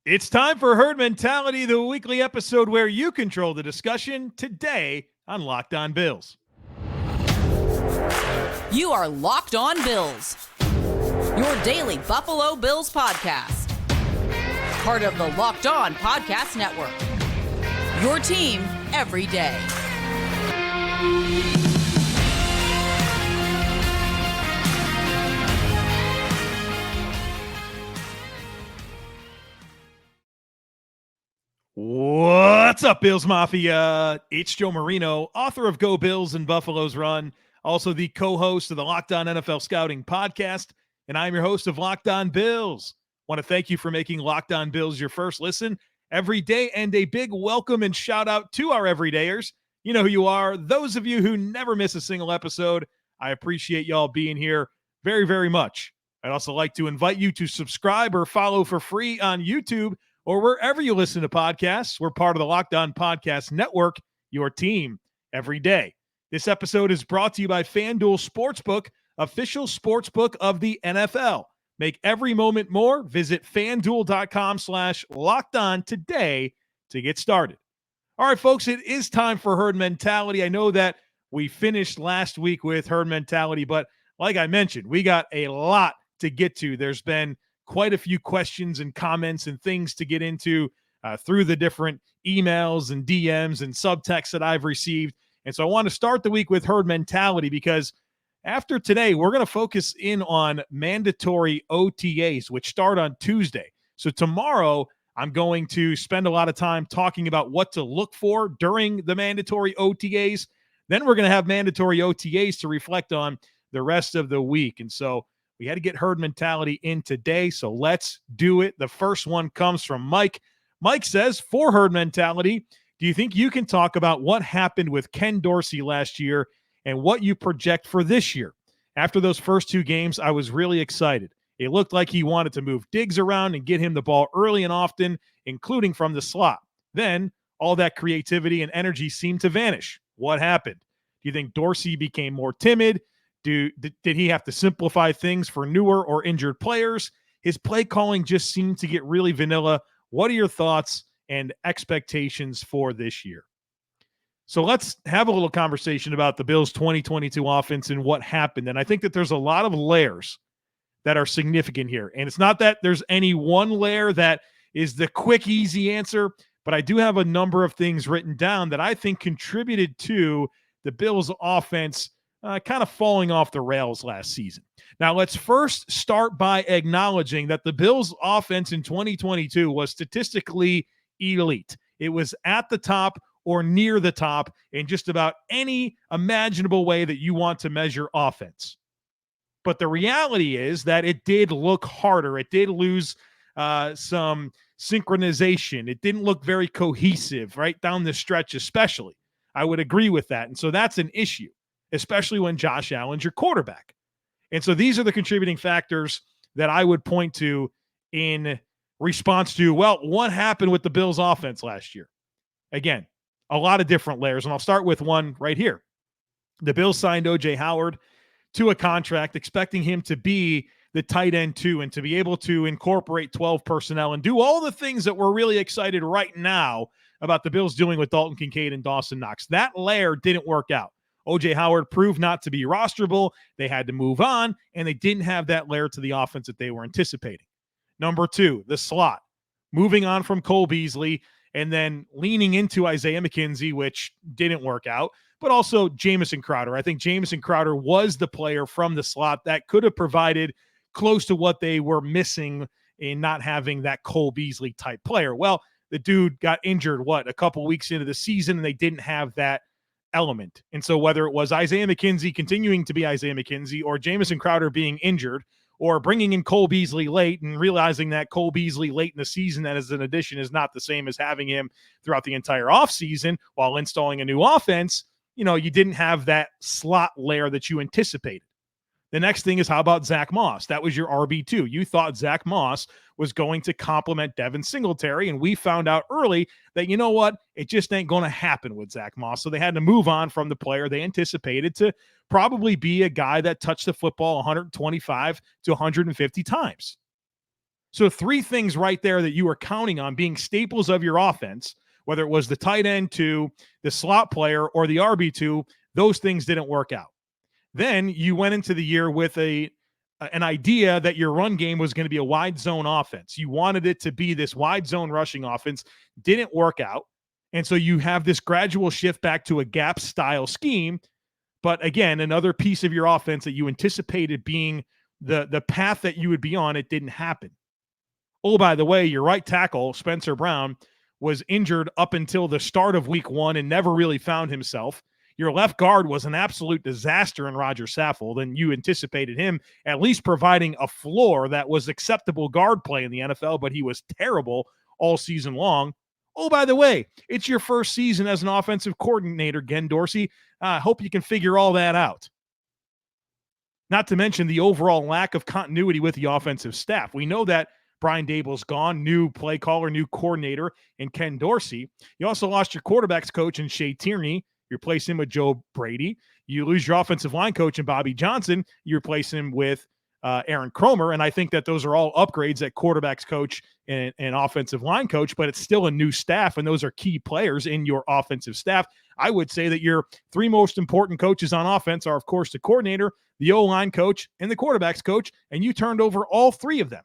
It's time for Herd Mentality, the weekly episode where you control the discussion today on Locked On Bills. You are Locked On Bills, your daily Buffalo Bills podcast. Part of the Locked On Podcast Network, your team every day. What's up, Bills Mafia? It's Joe Marino, author of Go Bills and Buffalo's Run, also the co-host of the Locked On NFL Scouting podcast, and I'm your host of Locked On Bills. Want to thank you for making Locked On Bills your first listen every day, and a big welcome and shout out to our everydayers. You know who you are. Those of you who never miss a single episode, I appreciate y'all being here very, very much. I'd also like to invite you to subscribe or follow for free on YouTube or wherever you listen to podcasts. We're part of the Locked On Podcast Network, your team every day. This episode is brought to you by FanDuel Sportsbook, official sportsbook of the NFL. Make every moment more. Visit FanDuel.com/LockedOn today to get started. All right, folks, it is time for Herd Mentality. I know that we finished last week with Herd Mentality, but like I mentioned, we got a lot to get to. There's been quite a few questions and comments and things to get into through the different emails and DMs and subtexts that I've received. And so I want to start the week with Herd Mentality because after today, we're going to focus in on mandatory OTAs, which start on Tuesday. So tomorrow, I'm going to spend a lot of time talking about what to look for during the mandatory OTAs. Then we're going to have mandatory OTAs to reflect on the rest of the week. And so we had to get Herd Mentality in today, so let's do it. The first one comes from Mike. Mike says, for Herd Mentality, do you think you can talk about what happened with Ken Dorsey last year and what you project for this year? After those first two games, I was really excited. It looked like he wanted to move Diggs around and get him the ball early and often, including from the slot. Then all that creativity and energy seemed to vanish. What happened? Do you think Dorsey became more timid? Did he have to simplify things for newer or injured players? His play calling just seemed to get really vanilla. What are your thoughts and expectations for this year? So let's have a little conversation about the Bills' 2022 offense and what happened. And I think that there's a lot of layers that are significant here. And it's not that there's any one layer that is the quick, easy answer, but I do have a number of things written down that I think contributed to the Bills' offense kind of falling off the rails last season. Now, let's first start by acknowledging that the Bills' offense in 2022 was statistically elite. It was at the top or near the top in just about any imaginable way that you want to measure offense. But the reality is that it did look harder. It did lose some synchronization. It didn't look very cohesive right down the stretch, especially. I would agree with that. And so that's an issue, especially when Josh Allen's your quarterback. And so these are the contributing factors that I would point to in response to, well, what happened with the Bills offense last year? Again, a lot of different layers, and I'll start with one right here. The Bills signed O.J. Howard to a contract, expecting him to be the tight end 2 and to be able to incorporate 12 personnel and do all the things that we're really excited right now about the Bills doing with Dalton Kincaid and Dawson Knox. That layer didn't work out. O.J. Howard proved not to be rosterable. They had to move on, and they didn't have that layer to the offense that they were anticipating. Number 2, the slot. Moving on from Cole Beasley and then leaning into Isaiah McKenzie, which didn't work out, but also Jamison Crowder. I think Jamison Crowder was the player from the slot that could have provided close to what they were missing in not having that Cole Beasley type player. Well, the dude got injured, a couple weeks into the season, and they didn't have that element. And so whether it was Isaiah McKenzie continuing to be Isaiah McKenzie or Jamison Crowder being injured or bringing in Cole Beasley late and realizing that Cole Beasley late in the season that as an addition is not the same as having him throughout the entire offseason while installing a new offense, you didn't have that slot layer that you anticipated. The next thing is, how about Zach Moss? That was your RB2. You thought Zach Moss was going to complement Devin Singletary, and we found out early that, you know what, it just ain't going to happen with Zach Moss. So they had to move on from the player they anticipated to probably be a guy that touched the football 125 to 150 times. So 3 things right there that you were counting on being staples of your offense, whether it was the tight end 2, the slot player, or the RB2, those things didn't work out. Then you went into the year with an idea that your run game was going to be a wide zone offense. You wanted it to be this wide zone rushing offense. Didn't work out. And so you have this gradual shift back to a gap style scheme. But again, another piece of your offense that you anticipated being the path that you would be on, it didn't happen. Oh, by the way, your right tackle, Spencer Brown, was injured up until the start of week 1 and never really found himself. Your left guard was an absolute disaster in Roger Saffold, and you anticipated him at least providing a floor that was acceptable guard play in the NFL, but he was terrible all season long. Oh, by the way, it's your first season as an offensive coordinator, Ken Dorsey. I hope you can figure all that out. Not to mention the overall lack of continuity with the offensive staff. We know that Brian Daboll's gone, new play caller, new coordinator, and Ken Dorsey. You also lost your quarterbacks coach in Shea Tierney. You replace him with Joe Brady. You lose your offensive line coach in Bobby Johnson. You replace him with Aaron Cromer. And I think that those are all upgrades at quarterbacks coach and offensive line coach, but it's still a new staff, and those are key players in your offensive staff. I would say that your 3 most important coaches on offense are, of course, the coordinator, the O-line coach, and the quarterbacks coach, and you turned over all 3 of them.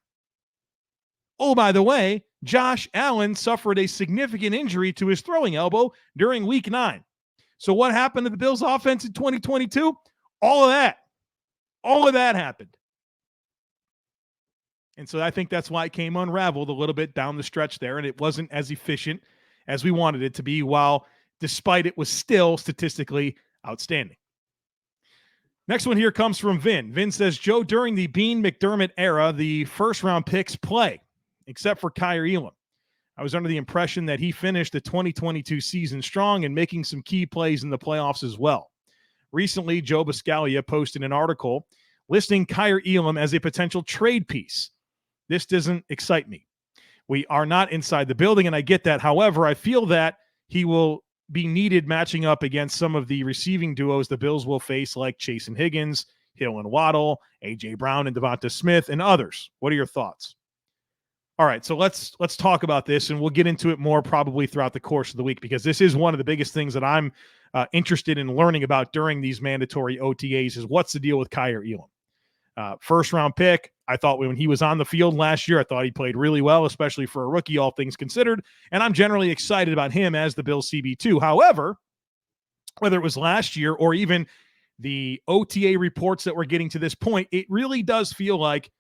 Oh, by the way, Josh Allen suffered a significant injury to his throwing elbow during week 9. So what happened to the Bills offense in 2022? All of that happened. And so I think that's why it came unraveled a little bit down the stretch there, and it wasn't as efficient as we wanted it to be, while despite it was still statistically outstanding. Next one here comes from Vin. Vin says, Joe, during the Bean McDermott era, the first-round picks play, except for Kaiir Elam. I was under the impression that he finished the 2022 season strong and making some key plays in the playoffs as well. Recently, Joe Buscaglia posted an article listing Kaiir Elam as a potential trade piece. This doesn't excite me. We are not inside the building, and I get that. However, I feel that he will be needed matching up against some of the receiving duos the Bills will face, like Chase and Higgins, Hill and Waddle, A.J. Brown and Devonta Smith, and others. What are your thoughts? All right, so let's talk about this, and we'll get into it more probably throughout the course of the week, because this is one of the biggest things that I'm interested in learning about during these mandatory OTAs is what's the deal with Kaiir Elam. First-round pick. I thought when he was on the field last year, I thought he played really well, especially for a rookie, all things considered, and I'm generally excited about him as the Bills CB2. However, whether it was last year or even the OTA reports that we're getting to this point, it really does feel like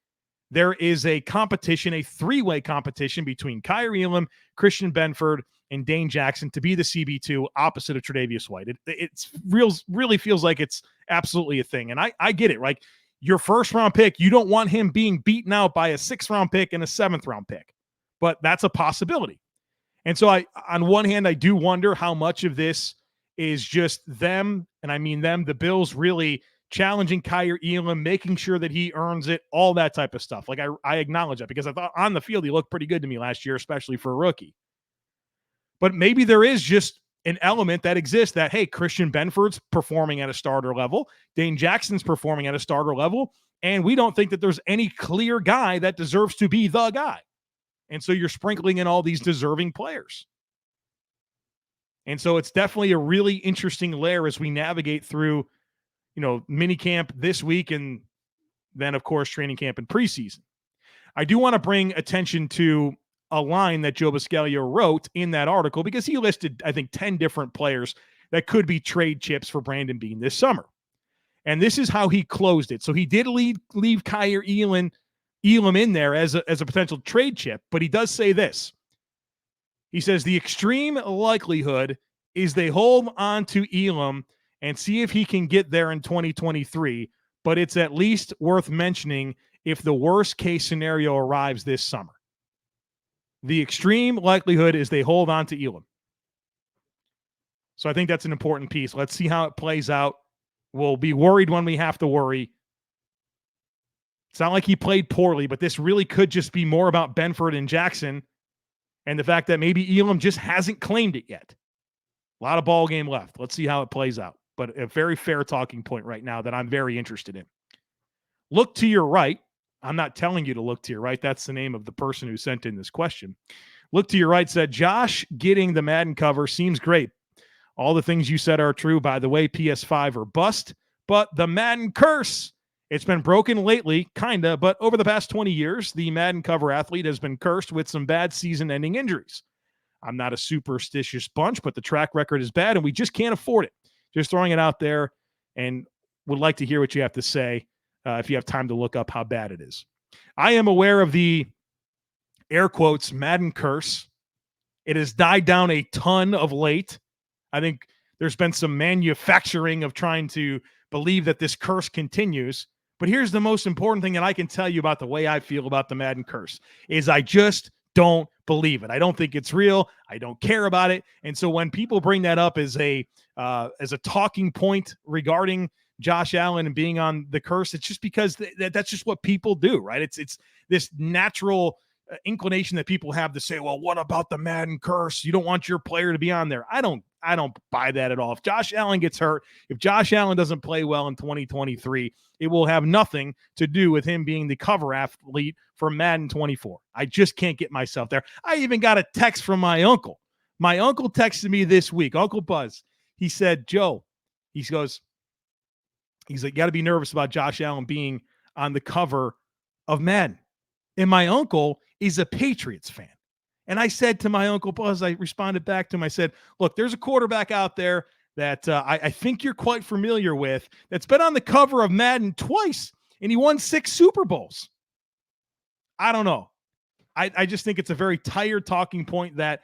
there is a competition, a 3-way competition between Kaiir Elam, Christian Benford, and Dane Jackson to be the CB2 opposite of Tre'Davious White. It really feels like it's absolutely a thing. And I get it. Like, your first-round pick, you don't want him being beaten out by a 6th-round pick and a 7th-round pick. But that's a possibility. And so on one hand, I do wonder how much of this is just them, and I mean them, the Bills really challenging Kaiir Elam, making sure that he earns it, all that type of stuff. Like, I acknowledge that because I thought on the field he looked pretty good to me last year, especially for a rookie. But maybe there is just an element that exists that, hey, Christian Benford's performing at a starter level, Dane Jackson's performing at a starter level, and we don't think that there's any clear guy that deserves to be the guy. And so you're sprinkling in all these deserving players. And so it's definitely a really interesting layer as we navigate through, mini camp this week and then, of course, training camp and preseason. I do want to bring attention to a line that Joe Buscaglia wrote in that article, because he listed, I think, 10 different players that could be trade chips for Brandon Beane this summer. And this is how he closed it. So he did leave Kaiir Elam in there as a potential trade chip, but he does say this. He says, the extreme likelihood is they hold on to Elam and see if he can get there in 2023, but it's at least worth mentioning if the worst case scenario arrives this summer. The extreme likelihood is they hold on to Elam. So I think that's an important piece. Let's see how it plays out. We'll be worried when we have to worry. It's not like he played poorly, but this really could just be more about Benford and Jackson and the fact that maybe Elam just hasn't claimed it yet. A lot of ball game left. Let's see how it plays out. But a very fair talking point right now that I'm very interested in. Look to your right. I'm not telling you to look to your right. That's the name of the person who sent in this question. Look to your right said, Josh getting the Madden cover seems great. All the things you said are true. By the way, PS5 are bust, but the Madden curse, it's been broken lately, kinda, but over the past 20 years, the Madden cover athlete has been cursed with some bad season-ending injuries. I'm not a superstitious bunch, but the track record is bad, and we just can't afford it. Just throwing it out there, and would like to hear what you have to say if you have time to look up how bad it is. I am aware of the air quotes Madden curse. It has died down a ton of late. I think there's been some manufacturing of trying to believe that this curse continues. But here's the most important thing that I can tell you about the way I feel about the Madden curse is I just don't believe it. I don't think it's real. I don't care about it. And so when people bring that up as a talking point regarding Josh Allen and being on the curse, it's just because that's just what people do, right? It's this natural inclination that people have to say, well, what about the Madden curse? You don't want your player to be on there. I don't buy that at all. If Josh Allen gets hurt, if Josh Allen doesn't play well in 2023, it will have nothing to do with him being the cover athlete for Madden 24. I just can't get myself there. I even got a text from my uncle. My uncle texted me this week, Uncle Buzz. He said, Joe, he's like, you got to be nervous about Josh Allen being on the cover of Madden. And my uncle is a Patriots fan. And I said to my Uncle Buzz, I responded back to him, I said, look, there's a quarterback out there that I think you're quite familiar with that's been on the cover of Madden twice, and he won 6 Super Bowls. I don't know. I just think it's a very tired talking point that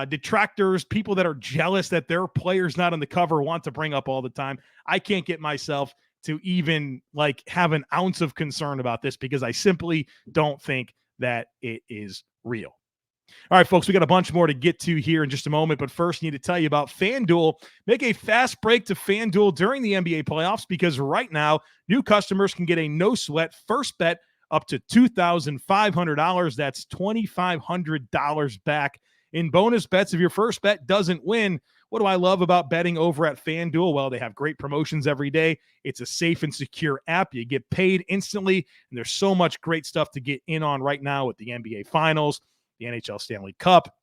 detractors, people that are jealous that their player's not on the cover want to bring up all the time. I can't get myself to even have an ounce of concern about this because I simply don't think that it is real. All right, folks, we got a bunch more to get to here in just a moment, but first I need to tell you about FanDuel. Make a fast break to FanDuel during the NBA playoffs because right now, new customers can get a no-sweat first bet up to $2,500. That's $2,500 back in bonus bets if your first bet doesn't win. What do I love about betting over at FanDuel? Well, they have great promotions every day. It's a safe and secure app. You get paid instantly, and there's so much great stuff to get in on right now with the NBA Finals, the NHL Stanley Cup,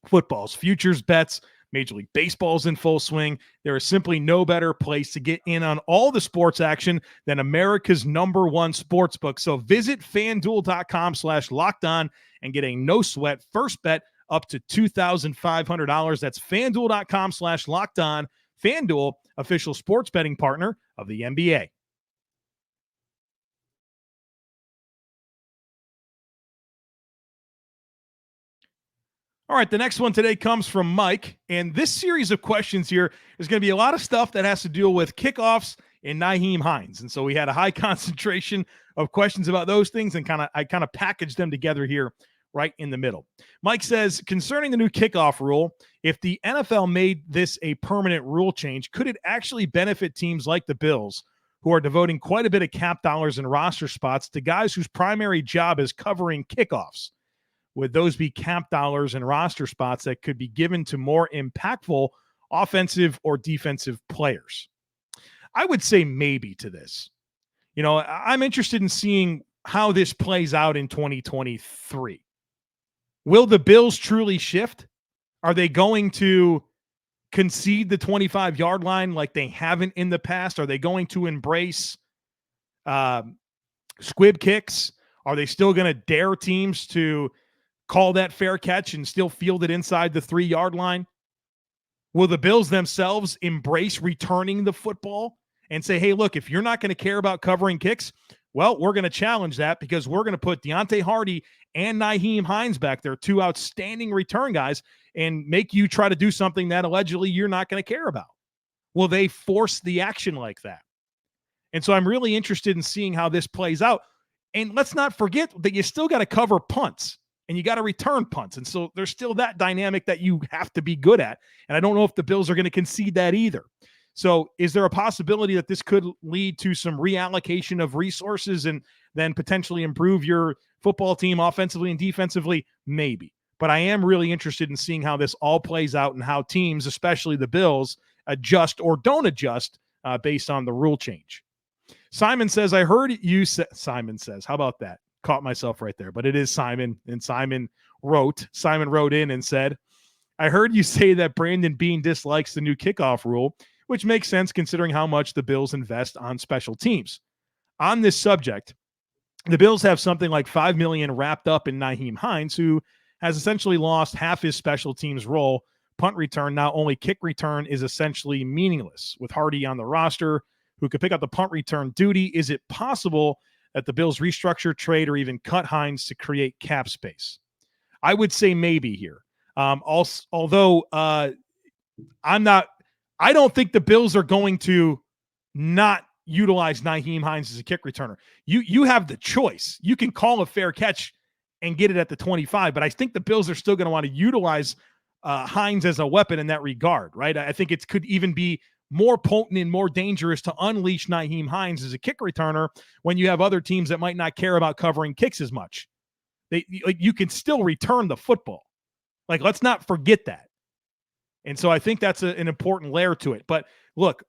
football's futures bets, Major League Baseball's in full swing. There is simply no better place to get in on all the sports action than America's #1 sportsbook. So visit FanDuel.com/lockedon and get a no-sweat first bet up to $2,500. That's FanDuel.com/lockedon. FanDuel, official sports betting partner of the NBA. All right, the next one today comes from Mike, and this series of questions here is going to be a lot of stuff that has to deal with kickoffs and Nyheim Hines. And so we had a high concentration of questions about those things, and I kind of packaged them together here right in the middle. Mike says, concerning the new kickoff rule, if the NFL made this a permanent rule change, could it actually benefit teams like the Bills, who are devoting quite a bit of cap dollars and roster spots to guys whose primary job is covering kickoffs? Would those be cap dollars and roster spots that could be given to more impactful offensive or defensive players? I would say maybe to this. I'm interested in seeing how this plays out in 2023. Will the Bills truly shift? Are they going to concede the 25-yard line like they haven't in the past? Are they going to embrace squib kicks? Are they still going to dare teams to call that fair catch and still field it inside the 3-yard line? Will the Bills themselves embrace returning the football and say, hey, look, if you're not going to care about covering kicks, well, we're going to challenge that because we're going to put Deontay Hardy and Nyheim Hines back there, 2 outstanding return guys, and make you try to do something that allegedly you're not going to care about. Will they force the action like that? And so I'm really interested in seeing how this plays out. And let's not forget that you still got to cover punts and you got to return punts. And so there's still that dynamic that you have to be good at. And I don't know if the Bills are going to concede that either. So is there a possibility that this could lead to some reallocation of resources and then potentially improve your football team offensively and defensively? Maybe. But I am really interested in seeing how this all plays out and how teams, especially the Bills, adjust or don't adjust based on the rule change. Simon says, I heard you say, Simon says, how about that? Caught myself right there, but it is Simon. And Simon wrote in and said, I heard you say that Brandon Beane dislikes the new kickoff rule, which makes sense considering how much the Bills invest on special teams. On this subject, the Bills have something like $5 million wrapped up in Nyheim Hines, who has essentially lost half his special teams role. Punt return, now only kick return, is essentially meaningless. With Hardy on the roster, who could pick up the punt return duty, is it possible that the Bills restructure, trade, or even cut Hines to create cap space? I would say maybe here. Although I don't think the Bills are going to not utilize Nyheim Hines as a kick returner. You have the choice. You can call a fair catch and get it at the 25, but I think the Bills are still going to want to utilize Hines as a weapon in that regard, right? I think it could even be more potent and more dangerous to unleash Nyheim Hines as a kick returner when you have other teams that might not care about covering kicks as much. You can still return the football. Like, let's not forget that. And so I think that's an important layer to it. But look,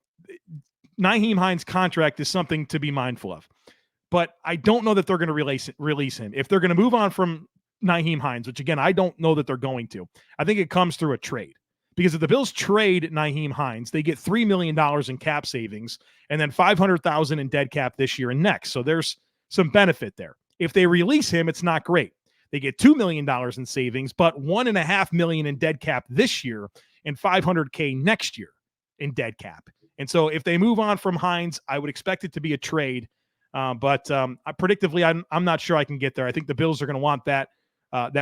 Nyheim Hines' contract is something to be mindful of. But I don't know that they're going to release him. If they're going to move on from Nyheim Hines, which, again, I don't know that they're going to, I think it comes through a trade. Because if the Bills trade Nyheim Hines, they get $3 million in cap savings and then $500,000 in dead cap this year and next. So there's some benefit there. If they release him, it's not great. They get $2 million in savings, but $1.5 million in dead cap this year and $500K next year in dead cap. And so if they move on from Hines, I would expect it to be a trade. But predictively, I'm not sure I can get there. I think the Bills are going to want that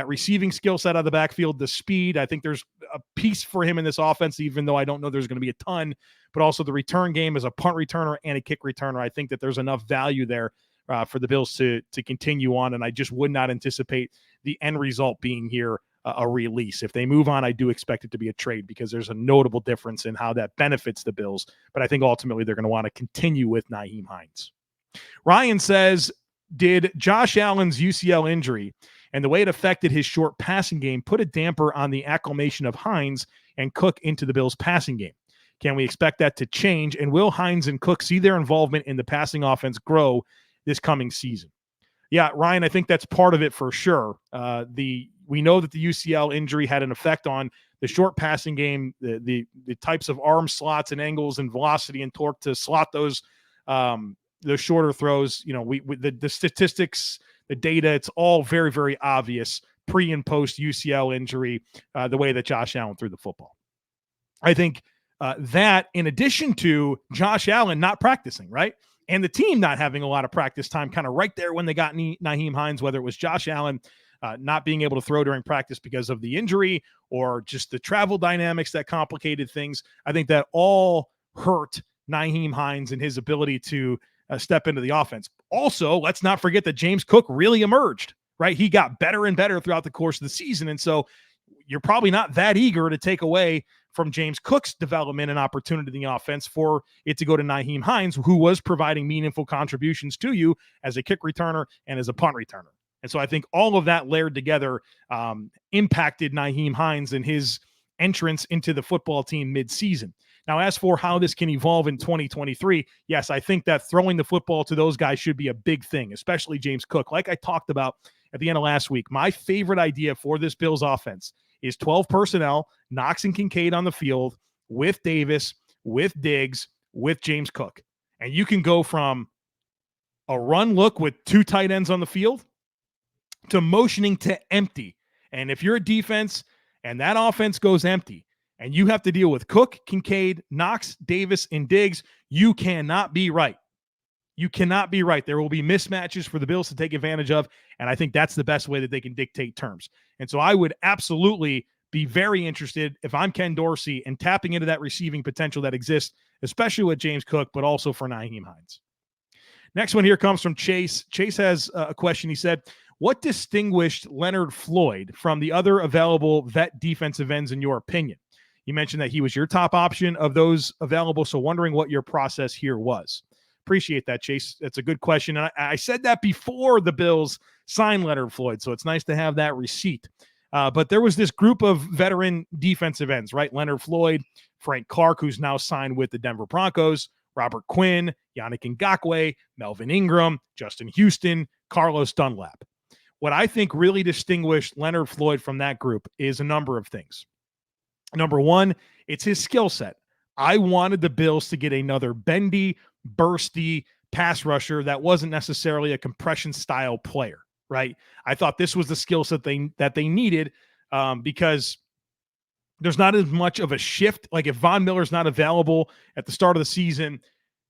receiving skill set out of the backfield, the speed. I think there's a piece for him in this offense, even though I don't know there's going to be a ton, but also the return game as a punt returner and a kick returner. I think that there's enough value there for the Bills to continue on, and I just would not anticipate the end result being here a release. If they move on, I do expect it to be a trade because there's a notable difference in how that benefits the Bills, but I think ultimately they're going to want to continue with Nyheim Hines. Ryan says, did Josh Allen's UCL injury and the way it affected his short passing game put a damper on the acclimation of Hines and Cook into the Bills' passing game? Can we expect that to change, and will Hines and Cook see their involvement in the passing offense grow this coming season? Yeah, Ryan, I think that's part of it for sure. We know that the UCL injury had an effect on the short passing game, the types of arm slots and angles and velocity and torque to slot those shorter throws. You know, the statistics, the data, it's all very, very obvious pre and post UCL injury, the way that Josh Allen threw the football. I think that in addition to Josh Allen not practicing, right? And the team not having a lot of practice time kind of right there when they got Nyheim Hines, whether it was Josh Allen not being able to throw during practice because of the injury or just the travel dynamics that complicated things. I think that all hurt Nyheim Hines and his ability to step into the offense. Also, let's not forget that James Cook really emerged, right? He got better and better throughout the course of the season. And so you're probably not that eager to take away from James Cook's development and opportunity in the offense for it to go to Nyheim Hines, who was providing meaningful contributions to you as a kick returner and as a punt returner. And so I think all of that layered together impacted Nyheim Hines and his entrance into the football team midseason. Now, as for how this can evolve in 2023, yes, I think that throwing the football to those guys should be a big thing, especially James Cook. Like I talked about at the end of last week, my favorite idea for this Bills offense is 12 personnel, Knox and Kincaid on the field with Davis, with Diggs, with James Cook. And you can go from a run look with two tight ends on the field to motioning to empty. And if you're a defense and that offense goes empty and you have to deal with Cook, Kincaid, Knox, Davis, and Diggs, you cannot be right. You cannot be right. There will be mismatches for the Bills to take advantage of, and I think that's the best way that they can dictate terms. And so I would absolutely be very interested, if I'm Ken Dorsey, in tapping into that receiving potential that exists, especially with James Cook, but also for Nyheim Hines. Next one here comes from Chase. Chase has a question. He said, what distinguished Leonard Floyd from the other available vet defensive ends in your opinion? You mentioned that he was your top option of those available, so wondering what your process here was. Appreciate that, Chase. That's a good question. And I said that before the Bills signed Leonard Floyd, so it's nice to have that receipt. But there was this group of veteran defensive ends, right? Leonard Floyd, Frank Clark, who's now signed with the Denver Broncos, Robert Quinn, Yannick Ngakoue, Melvin Ingram, Justin Houston, Carlos Dunlap. What I think really distinguished Leonard Floyd from that group is a number of things. Number one, it's his skill set. I wanted the Bills to get another bendy, bursty pass rusher that wasn't necessarily a compression style player, right? I thought this was the skill set that they needed because there's not as much of a shift. Like if Von Miller's not available at the start of the season,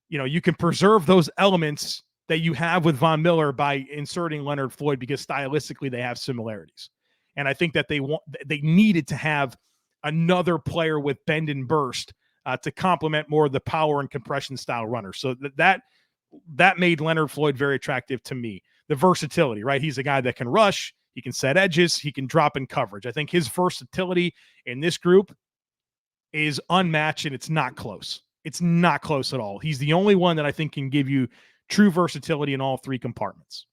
you can preserve those elements that you have with Von Miller by inserting Leonard Floyd because stylistically they have similarities. And I think that they needed to have another player with bend and burst to complement more of the power and compression style runner. So that made Leonard Floyd very attractive to me. The versatility, right? He's a guy that can rush, he can set edges, he can drop in coverage. I think his versatility in this group is unmatched, and it's not close. It's not close at all. He's the only one that I think can give you true versatility in all three compartments.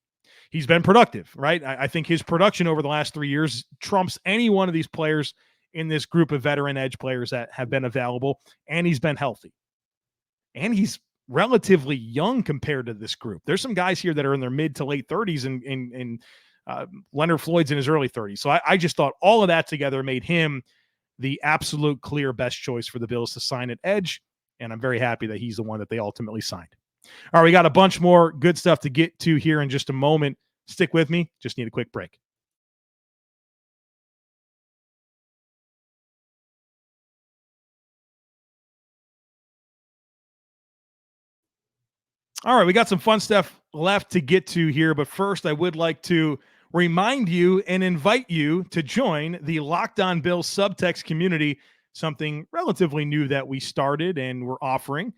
He's been productive, right? I think his production over the last 3 years trumps any one of these players in this group of veteran edge players that have been available, and he's been healthy. And he's relatively young compared to this group. There's some guys here that are in their mid to late 30s, and Leonard Floyd's in his early 30s. So I just thought all of that together made him the absolute clear best choice for the Bills to sign at edge, and I'm very happy that he's the one that they ultimately signed. All right, we got a bunch more good stuff to get to here in just a moment. Stick with me. Just need a quick break. All right, we got some fun stuff left to get to here, but first I would like to remind you and invite you to join the Locked On Bills subtext community, something relatively new that we started and we're offering.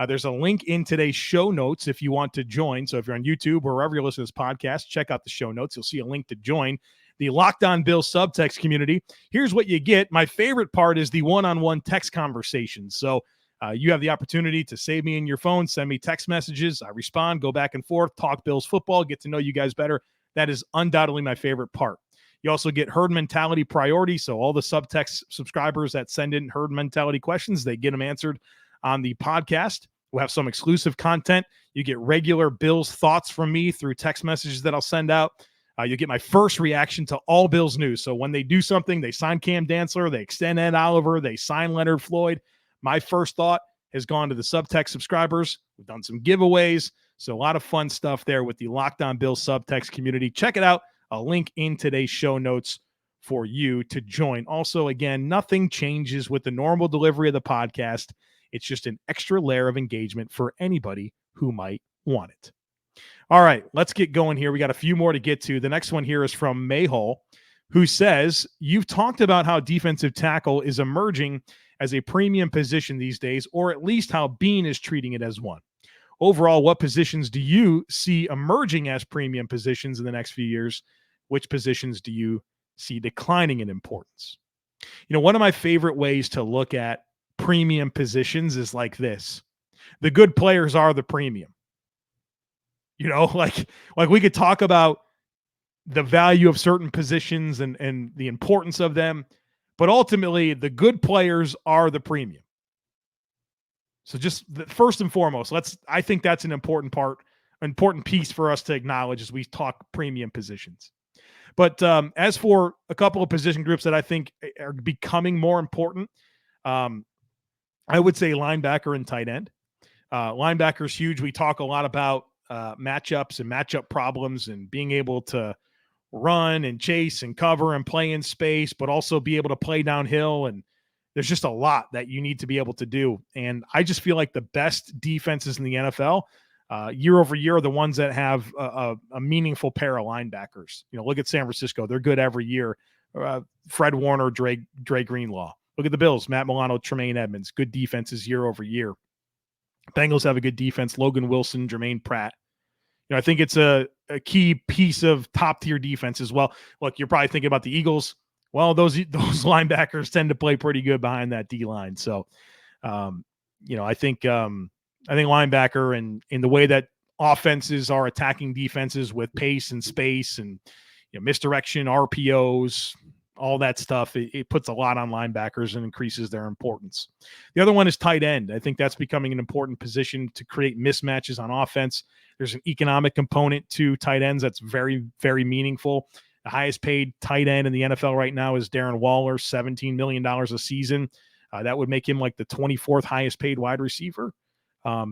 There's a link in today's show notes if you want to join. So if you're on YouTube or wherever you listen to this podcast, check out the show notes. You'll see a link to join the Locked On Bills subtext community. Here's what you get. My favorite part is the one-on-one text conversations. So you have the opportunity to save me in your phone, send me text messages. I respond, go back and forth, talk Bills football, get to know you guys better. That is undoubtedly my favorite part. You also get herd mentality priority. So all the subtext subscribers that send in herd mentality questions, they get them answered on the podcast. We'll have some exclusive content. You get regular Bills thoughts from me through text messages that I'll send out. You get my first reaction to all Bills news. So when they do something, they sign Cam Dantzler, they extend Ed Oliver, they sign Leonard Floyd. My first thought has gone to the subtext subscribers. We've done some giveaways. So a lot of fun stuff there with the Locked On Bills subtext community. Check it out. A link in today's show notes for you to join. Also, again, nothing changes with the normal delivery of the podcast. It's just an extra layer of engagement for anybody who might want it. All right, let's get going here. We got a few more to get to. The next one here is from Mayhall, who says, you've talked about how defensive tackle is emerging as a premium position these days, or at least how Bean is treating it as one. Overall, what positions do you see emerging as premium positions in the next few years? Which positions do you see declining in importance? One of my favorite ways to look at premium positions is like this. The good players are the premium. Like we could talk about the value of certain positions and the importance of them, but ultimately the good players are the premium. So just first and foremost, I think that's an important piece for us to acknowledge as we talk premium positions. But as for a couple of position groups that I think are becoming more important, I would say linebacker and tight end. Linebacker is huge. We talk a lot about matchups and matchup problems and being able to run and chase and cover and play in space, but also be able to play downhill. And there's just a lot that you need to be able to do. And I just feel like the best defenses in the NFL year over year are the ones that have a meaningful pair of linebackers. Look at San Francisco. They're good every year. Fred Warner, Dre Greenlaw. Look at the Bills, Matt Milano, Tremaine Edmonds, good defenses year over year. Bengals have a good defense, Logan Wilson, Jermaine Pratt. I think it's a key piece of top-tier defense as well. Look, you're probably thinking about the Eagles. Well, those linebackers tend to play pretty good behind that D-line. So, I think linebacker and in the way that offenses are attacking defenses with pace and space and misdirection, RPOs, all that stuff. It puts a lot on linebackers and increases their importance. The other one is tight end. I think that's becoming an important position to create mismatches on offense. There's an economic component to tight ends that's very, very meaningful. The highest paid tight end in the NFL right now is Darren Waller, $17 million a season. That would make him like the 24th highest paid wide receiver.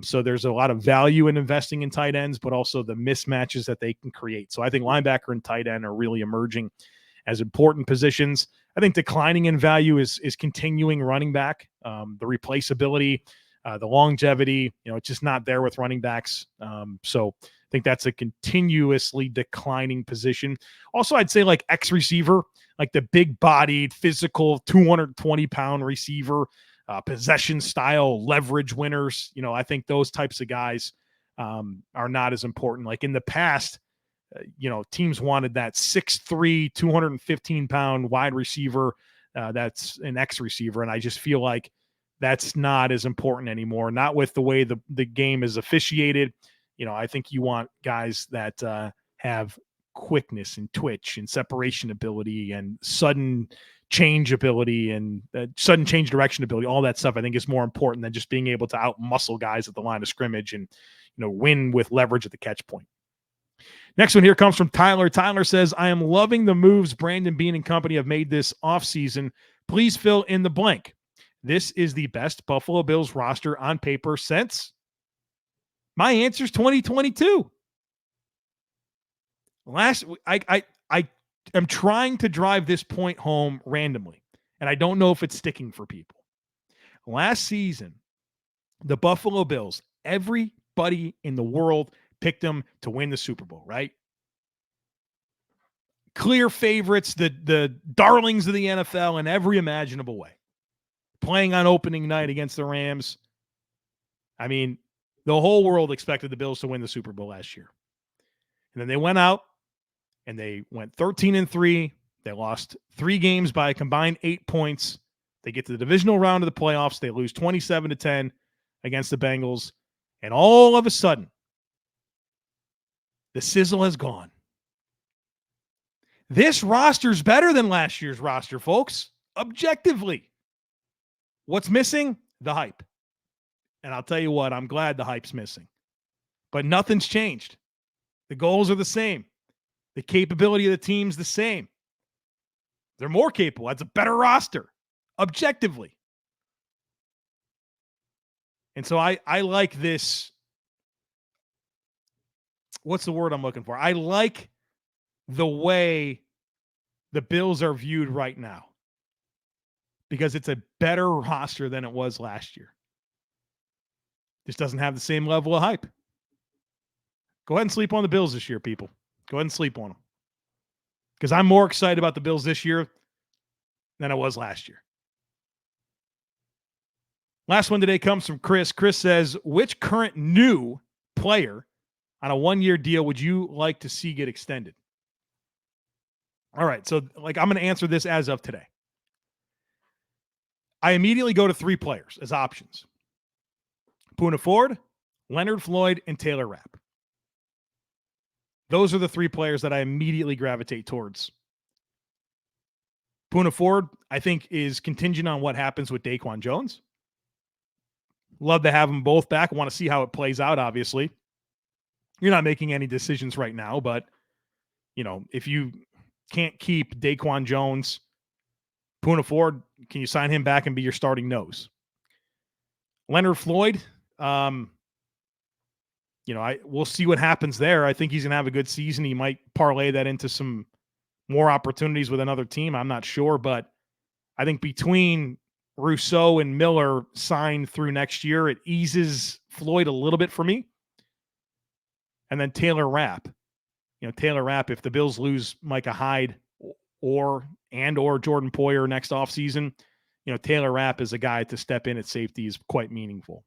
So there's a lot of value in investing in tight ends, but also the mismatches that they can create. So I think linebacker and tight end are really emerging as important positions. I think declining in value is continuing running back. The replaceability, the longevity, it's just not there with running backs. So I think that's a continuously declining position. Also, I'd say like X receiver, like the big bodied, physical, 220-pound receiver, possession style leverage winners. I think those types of guys are not as important. Like in the past, teams wanted that 6'3", 215-pound wide receiver. That's an X receiver. And I just feel like that's not as important anymore. Not with the way the game is officiated. I think you want guys that have quickness and twitch and separation ability and sudden change ability and sudden change direction ability. All that stuff I think is more important than just being able to out muscle guys at the line of scrimmage and win with leverage at the catch point. Next one here comes from Tyler. Tyler says, I am loving the moves Brandon Beane and company have made this offseason. Please fill in the blank. This is the best Buffalo Bills roster on paper since. My answer is 2022. I am trying to drive this point home randomly, and I don't know if it's sticking for people. Last season, the Buffalo Bills, everybody in the world picked them to win the Super Bowl, right? Clear favorites, the darlings of the NFL in every imaginable way. Playing on opening night against the Rams. I mean, the whole world expected the Bills to win the Super Bowl last year. And then they went out and they went 13-3. They lost 3 games by a combined 8 points. They get to the divisional round of the playoffs. They lose 27-10 against the Bengals. And all of a sudden, the sizzle has gone. This roster's better than last year's roster, folks. Objectively. What's missing? The hype. And I'll tell you what, I'm glad the hype's missing. But nothing's changed. The goals are the same. The capability of the team's the same. They're more capable. That's a better roster. Objectively. And so I like this. What's the word I'm looking for? I like the way the Bills are viewed right now. Because it's a better roster than it was last year. Just doesn't have the same level of hype. Go ahead and sleep on the Bills this year, people. Go ahead and sleep on them. Because I'm more excited about the Bills this year than I was last year. Last one today comes from Chris. Chris says, which current new player on a 1-year deal would you like to see get extended? All right, so I'm going to answer this as of today. I immediately go to 3 players as options. Poona Ford, Leonard Floyd, and Taylor Rapp. Those are the 3 players that I immediately gravitate towards. Poona Ford, I think, is contingent on what happens with Daquan Jones. Love to have them both back. Want to see how it plays out, obviously. You're not making any decisions right now, but, if you can't keep Daquan Jones, Poona Ford, can you sign him back and be your starting nose? Leonard Floyd, we'll see what happens there. I think he's going to have a good season. He might parlay that into some more opportunities with another team. I'm not sure, but I think between Rousseau and Miller signed through next year, it eases Floyd a little bit for me. And then Taylor Rapp. Taylor Rapp, if the Bills lose Micah Hyde or Jordan Poyer next offseason, Taylor Rapp is a guy to step in at safety is quite meaningful.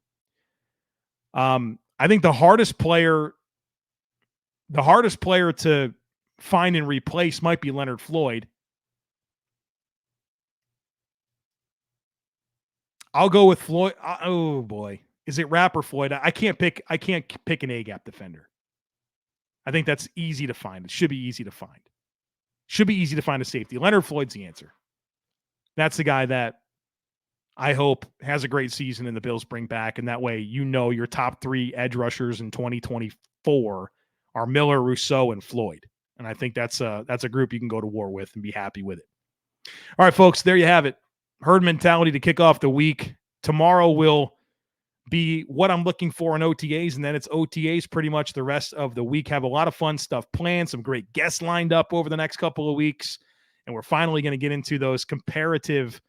I think the hardest player to find and replace might be Leonard Floyd. I'll go with Floyd. Oh boy. Is it Rapp or Floyd? I can't pick an A-gap defender. I think that's easy to find. It should be easy to find. should be easy to find a safety. Leonard Floyd's the answer. That's the guy that I hope has a great season and the Bills bring back. And that way, your top 3 edge rushers in 2024 are Miller, Rousseau, and Floyd. And I think that's a group you can go to war with and be happy with it. All right, folks, there you have it. Herd mentality to kick off the week. Tomorrow will be what I'm looking for in OTAs, and then it's OTAs pretty much the rest of the week. Have a lot of fun stuff planned, some great guests lined up over the next couple of weeks, and we're finally going to get into those comparative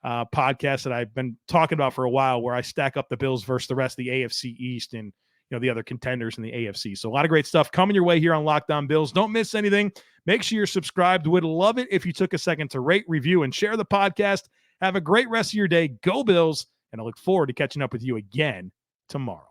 podcasts that I've been talking about for a while, where I stack up the Bills versus the rest of the AFC East and the other contenders in the AFC. So a lot of great stuff coming your way here on Locked On Bills. Don't miss anything. Make sure you're subscribed. Would love it if you took a second to rate, review, and share the podcast. Have a great rest of your day. Go Bills. And I look forward to catching up with you again tomorrow.